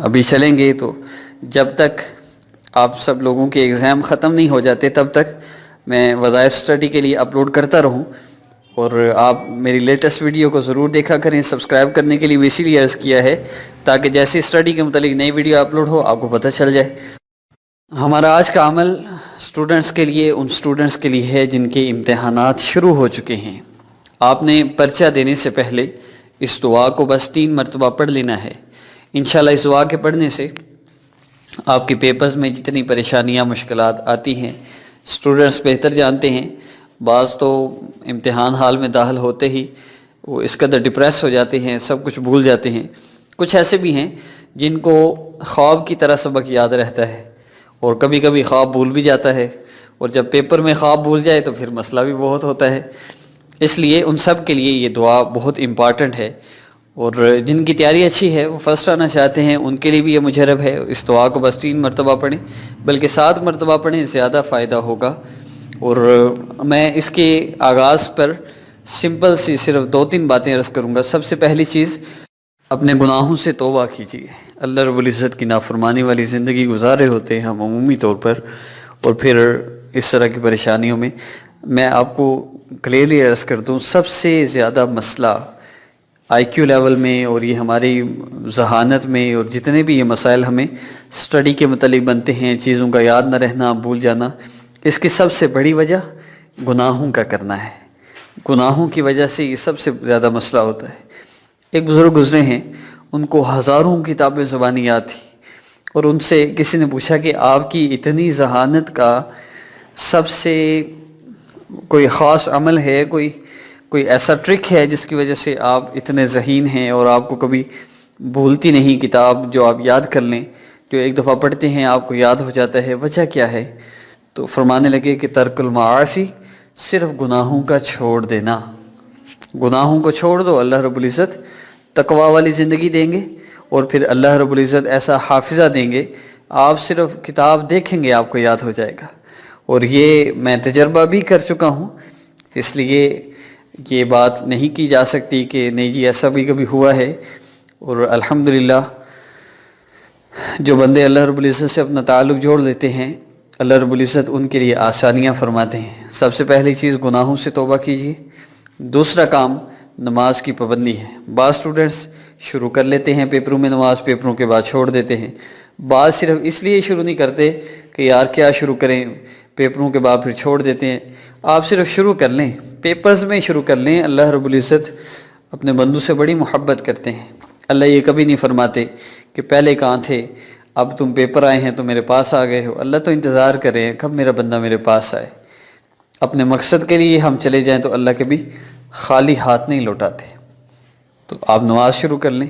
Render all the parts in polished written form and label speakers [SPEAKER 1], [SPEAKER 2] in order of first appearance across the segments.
[SPEAKER 1] ابھی چلیں گے تو جب تک آپ سب لوگوں کے ایگزام ختم نہیں ہو جاتے تب تک میں وظائف اسٹڈی کے لیے اپلوڈ کرتا رہوں، اور آپ میری لیٹسٹ ویڈیو کو ضرور دیکھا کریں۔ سبسکرائب کرنے کے لیے بھی اسی لیے عرض کیا ہے تاکہ جیسے اسٹڈی کے متعلق نئی ویڈیو اپلوڈ ہو آپ کو پتہ چل جائے۔ ہمارا آج کا عمل اسٹوڈنٹس کے لیے، ان اسٹوڈنٹس کے لیے ہے جن کے امتحانات شروع ہو چکے ہیں۔ آپ نے پرچہ دینے سے پہلے اس دعا کو بس 3 مرتبہ پڑھ لینا ہے۔ انشاءاللہ اس دعا کے پڑھنے سے آپ کے پیپرز میں جتنی پریشانیاں مشکلات آتی ہیں اسٹوڈنٹس بہتر جانتے ہیں۔ بعض تو امتحان حال میں داخل ہوتے ہی وہ اس قدر ڈپریس ہو جاتے ہیں، سب کچھ بھول جاتے ہیں۔ کچھ ایسے بھی ہیں جن کو خواب کی طرح سبق یاد رہتا ہے اور کبھی کبھی خواب بھول بھی جاتا ہے، اور جب پیپر میں خواب بھول جائے تو پھر مسئلہ بھی بہت ہوتا ہے۔ اس لیے ان سب کے لیے یہ دعا بہت امپارٹنٹ ہے، اور جن کی تیاری اچھی ہے وہ فرسٹ آنا چاہتے ہیں ان کے لیے بھی یہ مجرب ہے۔ اس دعا کو بس 3 مرتبہ پڑھیں، بلکہ 7 مرتبہ پڑھیں، زیادہ فائدہ ہوگا۔ اور میں اس کے آغاز پر سمپل سی صرف 2-3 باتیں عرض کروں گا۔ سب سے پہلی چیز، اپنے گناہوں سے توبہ کیجیے۔ اللہ رب العزت کی نافرمانی والی زندگی گزارے ہوتے ہیں ہم عمومی طور پر، اور پھر اس طرح کی پریشانیوں میں آپ کو کلیئرلی عرض کر دوں، سب سے زیادہ مسئلہ آئی کیو لیول میں اور یہ ہماری ذہانت میں اور جتنے بھی یہ مسائل ہمیں اسٹڈی کے متعلق بنتے ہیں، چیزوں کا یاد نہ رہنا، بھول جانا، اس کی سب سے بڑی وجہ گناہوں کا کرنا ہے۔ گناہوں کی وجہ سے یہ سب سے زیادہ مسئلہ ہوتا ہے۔ ایک بزرگ گزرے ہیں، ان کو ہزاروں کتابیں زبانی یاد تھی، اور ان سے کسی نے پوچھا کہ آپ کی اتنی ذہانت کا سب سے کوئی خاص عمل ہے، کوئی ایسا ٹرک ہے جس کی وجہ سے آپ اتنے ذہین ہیں اور آپ کو کبھی بھولتی نہیں کتاب، جو آپ یاد کر لیں، جو ایک دفعہ پڑھتے ہیں آپ کو یاد ہو جاتا ہے، وجہ کیا ہے؟ تو فرمانے لگے کہ ترک المعاصی، صرف گناہوں کا چھوڑ دینا۔ گناہوں کو چھوڑ دو، اللہ رب العزت تقوی والی زندگی دیں گے، اور پھر اللہ رب العزت ایسا حافظہ دیں گے، آپ صرف کتاب دیکھیں گے آپ کو یاد ہو جائے گا۔ اور یہ میں تجربہ بھی کر چکا ہوں، اس لیے یہ بات نہیں کی جا سکتی کہ نہیں جی ایسا بھی کبھی ہوا ہے۔ اور الحمدللہ جو بندے اللہ رب العزت سے اپنا تعلق جوڑ لیتے ہیں، اللہ رب العزت ان کے لیے آسانیاں فرماتے ہیں۔ سب سے پہلی چیز گناہوں سے توبہ کیجیے۔ دوسرا کام نماز کی پابندی ہے۔ بعض اسٹوڈنٹس شروع کر لیتے ہیں پیپروں میں نماز، پیپروں کے بعد چھوڑ دیتے ہیں۔ بعض صرف اس لیے شروع نہیں کرتے کہ یار کیا شروع کریں، پیپروں کے بعد پھر چھوڑ دیتے ہیں۔ آپ صرف شروع کر لیں، پیپرز میں شروع کر لیں۔ اللہ رب العزت اپنے بندوں سے بڑی محبت کرتے ہیں۔ اللہ یہ کبھی نہیں فرماتے کہ پہلے کہاں تھے، اب تم پیپر آئے ہیں تو میرے پاس آ گئے ہو۔ اللہ تو انتظار کر رہے ہیں کب میرا بندہ میرے پاس آئے۔ اپنے مقصد کے لیے ہم چلے جائیں تو اللہ کبھی خالی ہاتھ نہیں لوٹاتے۔ تو آپ نماز شروع کر لیں۔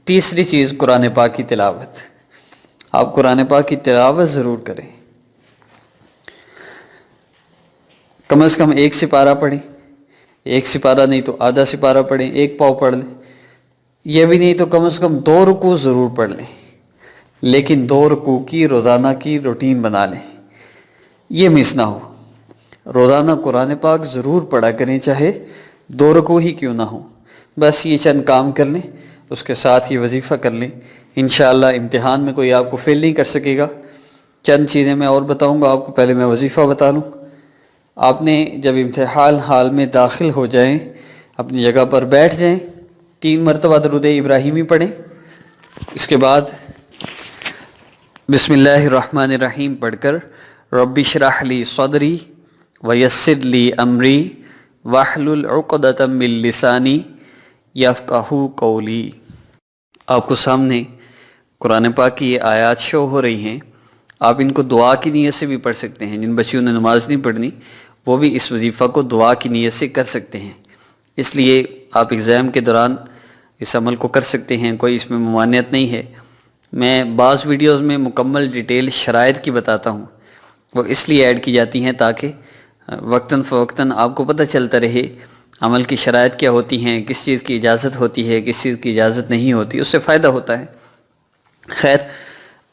[SPEAKER 1] تیسری چیز قرآن پاک کی تلاوت۔ آپ قرآن پاک کی تلاوت ضرور کریں، کم از کم 1 سپارہ پڑھیں۔ 1 سپارہ نہیں تو آدھا سپارہ پڑھیں، 1 پاؤ پڑھ لیں۔ یہ بھی نہیں تو کم از کم 2 رکوع ضرور پڑھ لیں، لیکن 2 رکوع کی روزانہ کی روٹین بنا لیں، یہ مس نہ ہو۔ روزانہ قرآن پاک ضرور پڑھا کریں، چاہے 2 رکوع ہی کیوں نہ ہو۔ بس یہ چند کام کر لیں، اس کے ساتھ یہ وظیفہ کر لیں، انشاءاللہ امتحان میں کوئی آپ کو فیل نہیں کر سکے گا۔ چند چیزیں میں اور بتاؤں گا آپ کو، پہلے میں وظیفہ بتا لوں۔ آپ نے جب امتحان حال میں داخل ہو جائیں، اپنی جگہ پر بیٹھ جائیں، 3 مرتبہ درود ابراہیمی پڑھیں۔ اس کے بعد بسم اللہ الرحمن الرحیم پڑھ کر رب اشرح لی صدری ویسر لی امری واحلل عقدۃ من لسانی یفقہوا قولی۔ آپ کو سامنے قرآن پاک کی یہ آیات شو ہو رہی ہیں، آپ ان کو دعا کی نیت سے بھی پڑھ سکتے ہیں۔ جن بچیوں نے نماز نہیں پڑھنی وہ بھی اس وظیفہ کو دعا کی نیت سے کر سکتے ہیں، اس لیے آپ ایگزام کے دوران اس عمل کو کر سکتے ہیں، کوئی اس میں ممانعت نہیں ہے۔ میں بعض ویڈیوز میں مکمل ڈیٹیل شرائط کی بتاتا ہوں، وہ اس لیے ایڈ کی جاتی ہیں تاکہ وقتاً فوقتاً آپ کو پتہ چلتا رہے عمل کی شرائط کیا ہوتی ہیں، کس چیز کی اجازت ہوتی ہے، کس چیز کی اجازت نہیں ہوتی، اس سے فائدہ ہوتا ہے۔ خیر،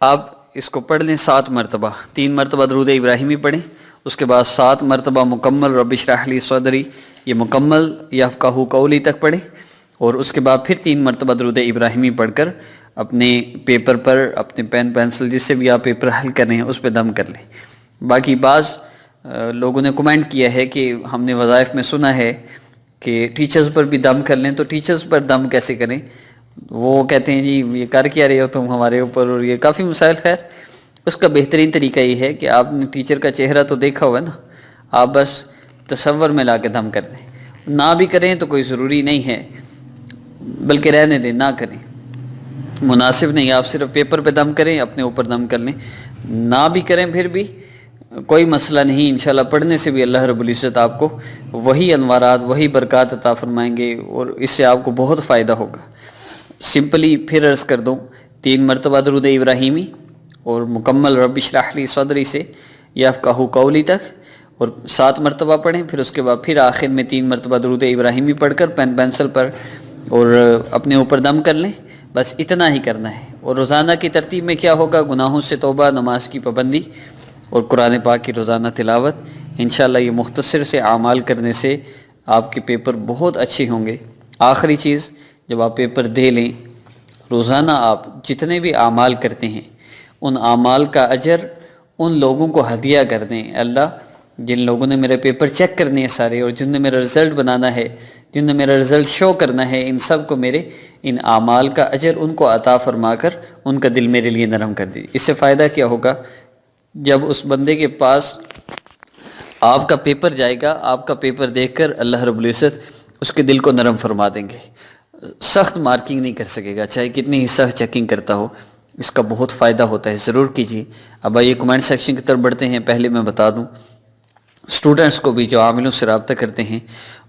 [SPEAKER 1] آپ اس کو پڑھ لیں 7 مرتبہ، 3 مرتبہ درود ابراہیمی پڑھیں، اس کے بعد 7 مرتبہ مکمل رب اشرح لی صدری، یہ مکمل یفقہوا قولی تک پڑھیں، اور اس کے بعد پھر 3 مرتبہ درود ابراہیمی پڑھ کر اپنے پیپر پر اپنے پین پینسل جس سے بھی آپ پیپر حل کر رہے ہیں اس پہ دم کر لیں۔ باقی بعض لوگوں نے کمنٹ کیا ہے کہ ہم نے وظائف میں سنا ہے کہ ٹیچرز پر بھی دم کر لیں، تو ٹیچرز پر دم کیسے کریں؟ وہ کہتے ہیں جی یہ کر کیا رہے ہو تم ہمارے اوپر، اور یہ کافی مسائل۔ خیر اس کا بہترین طریقہ یہ ہے کہ آپ نے ٹیچر کا چہرہ تو دیکھا ہوا نا، آپ بس تصور میں لا کے دم کر دیں۔ نہ بھی کریں تو کوئی ضروری نہیں ہے، بلکہ رہنے دیں، نہ کریں، مناسب نہیں۔ آپ صرف پیپر پہ دم کریں، اپنے اوپر دم کر لیں، نہ بھی کریں پھر بھی کوئی مسئلہ نہیں۔ انشاءاللہ پڑھنے سے بھی اللہ رب العزت آپ کو وہی انوارات وہی برکات عطا فرمائیں گے، اور اس سے آپ کو بہت فائدہ ہوگا۔ سمپلی پھر عرض کر دوں، 3 مرتبہ درود ابراہیمی اور مکمل رب اشرح لی صدری سے یفقہوا قولی تک، اور 7 مرتبہ پڑھیں، پھر اس کے بعد پھر آخر میں 3 مرتبہ درود ابراہیمی پڑھ کر پین پینسل پر اور اپنے اوپر دم کر لیں۔ بس اتنا ہی کرنا ہے۔ اور روزانہ کی ترتیب میں کیا ہوگا؟ گناہوں سے توبہ، نماز کی پابندی اور قرآن پاک کی روزانہ تلاوت۔ انشاءاللہ یہ مختصر سے اعمال کرنے سے آپ کے پیپر بہت اچھے ہوں گے۔ آخری چیز، جب آپ پیپر دے لیں، روزانہ آپ جتنے بھی اعمال کرتے ہیں ان اعمال کا اجر ان لوگوں کو ہدیہ کر دیں۔ اللہ جن لوگوں نے میرے پیپر چیک کرنے ہیں سارے، اور جن نے میرا رزلٹ بنانا ہے، جن نے میرا رزلٹ شو کرنا ہے، ان سب کو میرے ان اعمال کا اجر ان کو عطا فرما کر ان کا دل میرے لیے نرم کر دی۔ اس سے فائدہ کیا ہوگا؟ جب اس بندے کے پاس آپ کا پیپر جائے گا، آپ کا پیپر دیکھ کر اللہ رب العزت اس کے دل کو نرم فرما دیں گے۔ سخت مارکنگ نہیں کر سکے گا، چاہے کتنی ہی سخت چیکنگ کرتا ہو، اس کا بہت فائدہ ہوتا ہے، ضرور کیجیے۔ اب آئیے کمنٹ سیکشن کی طرف بڑھتے ہیں۔ پہلے میں بتا دوں اسٹوڈنٹس کو بھی جو عاملوں سے رابطہ کرتے ہیں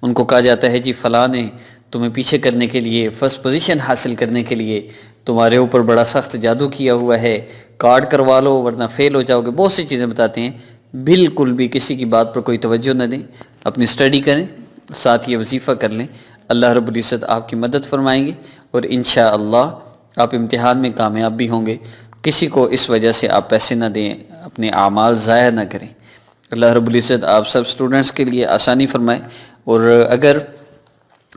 [SPEAKER 1] ان کو کہا جاتا ہے جی فلاں نے تمہیں پیچھے کرنے کے لیے، فرسٹ پوزیشن حاصل کرنے کے لیے تمہارے اوپر بڑا سخت جادو کیا ہوا ہے، کارڈ کروا لو ورنہ فیل ہو جاؤ گے، بہت سی چیزیں بتاتے ہیں۔ بالکل بھی کسی کی بات پر کوئی توجہ نہ دیں، اپنی اسٹڈی کریں، ساتھ یہ وظیفہ کر لیں، اللہ رب العزت آپ کی مدد فرمائیں گے، اور انشاءاللہ آپ امتحان میں کامیاب بھی ہوں گے۔ کسی کو اس وجہ سے آپ پیسے نہ دیں، اپنے اعمال ضائع نہ کریں۔ اللہ رب العزت آپ سب اسٹوڈنٹس کے لیے آسانی فرمائے، اور اگر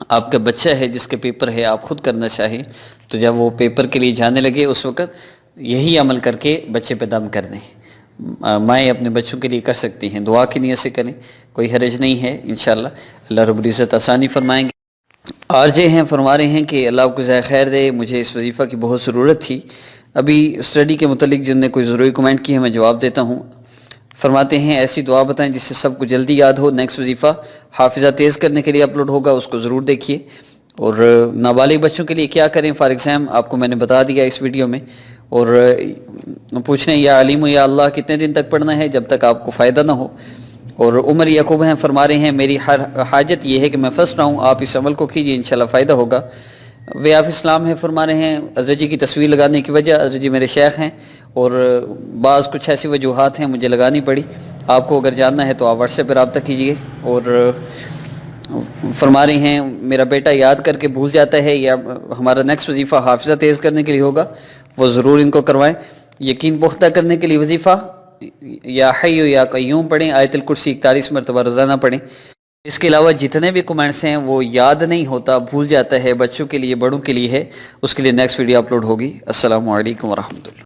[SPEAKER 1] آپ کا بچہ ہے جس کے پیپر ہے، آپ خود کرنا چاہیں تو جب وہ پیپر کے لیے جانے لگے اس وقت یہی عمل کر کے بچے پہ دم کر دیں۔ مائیں اپنے بچوں کے لیے کر سکتی ہیں، دعا کی نیت سے کریں، کوئی حرج نہیں ہے، انشاءاللہ اللہ رب العزت آسانی فرمائیں گے۔ آرجے ہیں فرما رہے ہیں کہ اللہ آپ کو جزائے خیر دے، مجھے اس وظیفہ کی بہت ضرورت تھی۔ ابھی اسٹڈی کے متعلق جن نے کوئی ضروری کمنٹ کی ہے میں جواب دیتا ہوں۔ فرماتے ہیں ایسی دعا بتائیں جس سے سب کو جلدی یاد ہو۔ نیکسٹ وظیفہ حافظہ تیز کرنے کے لیے اپلوڈ ہوگا، اس کو ضرور دیکھیے۔ اور نابالغ بچوں کے لیے کیا کریں فار ایگزام آپ کو میں نے بتا دیا اس ویڈیو میں۔ اور پوچھ رہے ہیں یا علیم یا اللہ کتنے دن تک پڑھنا ہے؟ جب تک آپ کو فائدہ نہ ہو۔ اور عمر یعقوب ہیں فرما رہے ہیں میری ہر حاجت یہ ہے کہ میں فرسٹ آؤں، آپ اس عمل کو کیجیے انشاءاللہ فائدہ ہوگا۔ ویاف اسلام ہے فرما رہے ہیں حضرت جی کی تصویر لگانے کی وجہ، حضرت جی میرے شیخ ہیں اور بعض کچھ ایسی وجوہات ہیں مجھے لگانی پڑی، آپ کو اگر جاننا ہے تو آپ واٹس ایپ پہ رابطہ کیجیے۔ اور فرما رہی ہیں میرا بیٹا یاد کر کے بھول جاتا ہے، یا ہمارا نیکسٹ وظیفہ حافظہ تیز کرنے کے لیے ہوگا، وہ ضرور ان کو کروائیں۔ یقین پختہ کرنے کے لیے وظیفہ یا حی یا قیوم پڑھیں، آیت الکرسی 41 مرتبہ روزانہ پڑھیں۔ اس کے علاوہ جتنے بھی کمنٹس ہیں وہ یاد نہیں ہوتا، بھول جاتا ہے، بچوں کے لیے بڑوں کے لیے ہے، اس کے لیے نیکسٹ ویڈیو اپلوڈ ہوگی۔ السلام علیکم ورحمۃ اللہ۔